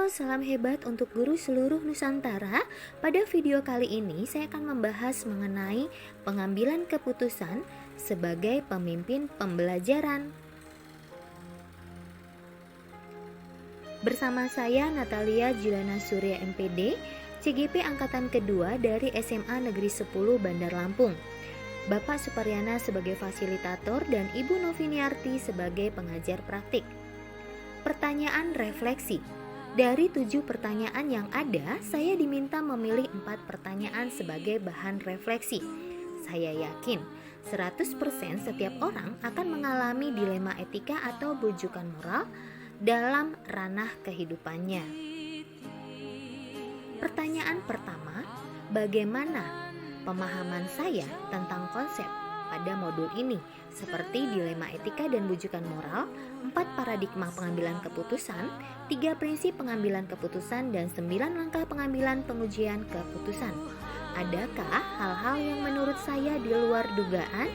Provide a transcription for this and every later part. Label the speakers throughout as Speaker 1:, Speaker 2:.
Speaker 1: salam hebat untuk guru seluruh Nusantara. Pada video kali ini saya akan membahas mengenai pengambilan keputusan sebagai pemimpin pembelajaran. Bersama saya Natalia Julana Surya MPD, CGP Angkatan Kedua dari SMA Negeri 10 Bandar Lampung. Bapak Suparyana sebagai fasilitator dan Ibu Noviniarti sebagai pengajar praktik. Pertanyaan refleksi. Dari 7 pertanyaan yang ada, saya diminta memilih 4 pertanyaan sebagai bahan refleksi. Saya yakin 100% setiap orang akan mengalami dilema etika atau bujukan moral dalam ranah kehidupannya. Pertanyaan pertama, bagaimana pemahaman saya tentang konsep pada modul ini, seperti dilema etika dan bujukan moral, 4 paradigma pengambilan keputusan, 3 prinsip pengambilan keputusan, dan 9 langkah pengambilan pengujian keputusan. Adakah hal-hal yang menurut saya di luar dugaan?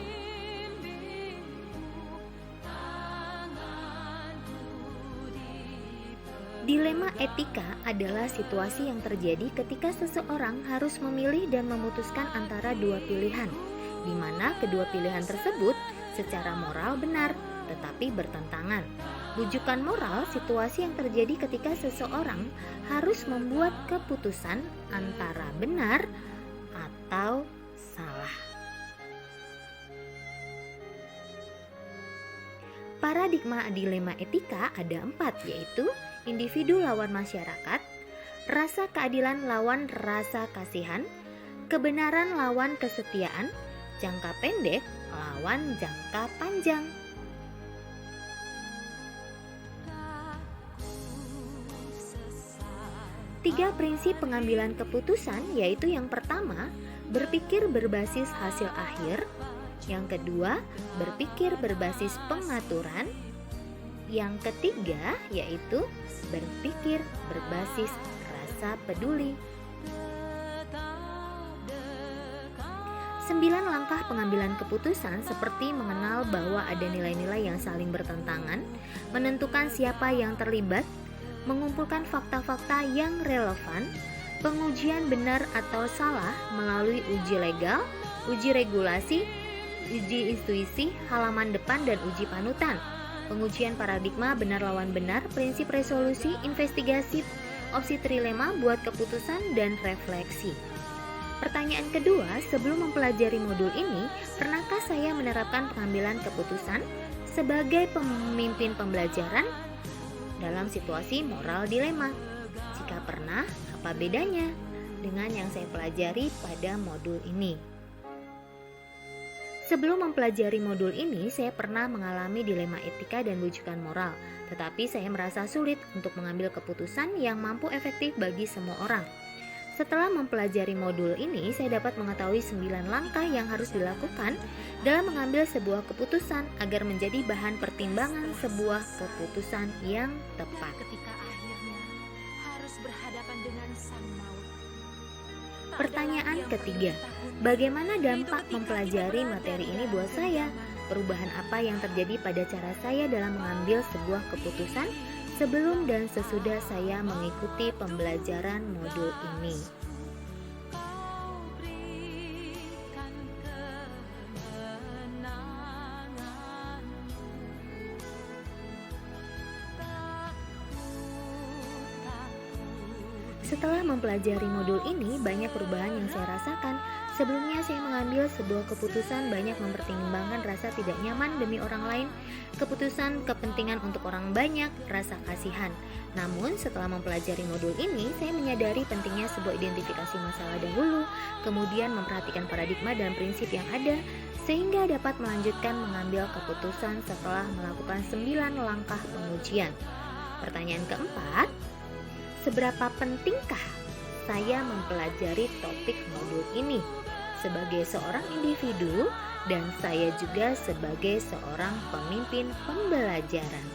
Speaker 1: Dilema etika adalah situasi yang terjadi ketika seseorang harus memilih dan memutuskan antara dua pilihan, di mana kedua pilihan tersebut secara moral benar, tetapi bertentangan. Bujukan moral, situasi yang terjadi ketika seseorang harus membuat keputusan antara benar atau salah. Paradigma dilema etika ada 4, yaitu individu lawan masyarakat, rasa keadilan lawan rasa kasihan, kebenaran lawan kesetiaan, jangka pendek lawan jangka panjang. Tiga prinsip pengambilan keputusan, yaitu yang pertama, berpikir berbasis hasil akhir, yang kedua, berpikir berbasis pengaturan, yang ketiga, yaitu berpikir berbasis rasa peduli. 9 langkah pengambilan keputusan seperti mengenal bahwa ada nilai-nilai yang saling bertentangan, menentukan siapa yang terlibat, mengumpulkan fakta-fakta yang relevan, pengujian benar atau salah melalui uji legal, uji regulasi, uji intuisi, halaman depan, dan uji panutan, pengujian paradigma benar lawan benar, prinsip resolusi, investigasi, opsi trilema, buat keputusan, dan refleksi. Pertanyaan kedua, sebelum mempelajari modul ini, pernahkah saya menerapkan pengambilan keputusan sebagai pemimpin pembelajaran dalam situasi moral dilema? Jika pernah, apa bedanya dengan yang saya pelajari pada modul ini? Sebelum mempelajari modul ini, saya pernah mengalami dilema etika dan bujukan moral, tetapi saya merasa sulit untuk mengambil keputusan yang mampu efektif bagi semua orang. Setelah mempelajari modul ini, saya dapat mengetahui 9 langkah yang harus dilakukan dalam mengambil sebuah keputusan agar menjadi bahan pertimbangan sebuah keputusan yang tepat.
Speaker 2: Ketika akhirnya harus berhadapan dengan sang maut.
Speaker 1: Pertanyaan ketiga, bagaimana dampak mempelajari materi ini buat saya? Perubahan apa yang terjadi pada cara saya dalam mengambil sebuah keputusan sebelum dan sesudah saya mengikuti pembelajaran modul ini? Setelah mempelajari modul ini, banyak perubahan yang saya rasakan. Sebelumnya saya mengambil sebuah keputusan banyak mempertimbangkan rasa tidak nyaman demi orang lain, keputusan kepentingan untuk orang banyak, rasa kasihan. Namun setelah mempelajari modul ini, saya menyadari pentingnya sebuah identifikasi masalah dahulu, kemudian memperhatikan paradigma dan prinsip yang ada, sehingga dapat melanjutkan mengambil keputusan setelah melakukan 9 langkah pengujian. Pertanyaan keempat, seberapa pentingkah saya mempelajari topik modul ini sebagai seorang individu dan saya juga sebagai seorang pemimpin pembelajaran?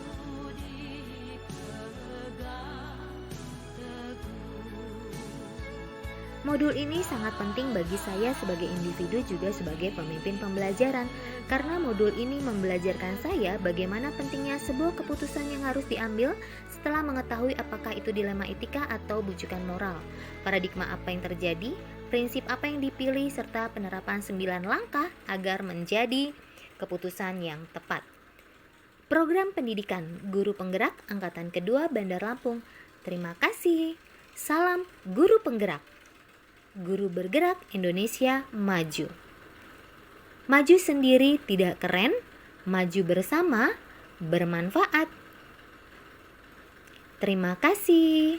Speaker 1: Modul ini sangat penting bagi saya sebagai individu juga sebagai pemimpin pembelajaran, karena modul ini membelajarkan saya bagaimana pentingnya sebuah keputusan yang harus diambil setelah mengetahui apakah itu dilema etika atau bujukan moral, paradigma apa yang terjadi, prinsip apa yang dipilih, serta penerapan 9 langkah agar menjadi keputusan yang tepat. Program Pendidikan Guru Penggerak Angkatan Kedua Bandar Lampung. Terima kasih. Salam Guru Penggerak. Guru bergerak Indonesia maju. Maju sendiri tidak keren, maju bersama bermanfaat. Terima kasih.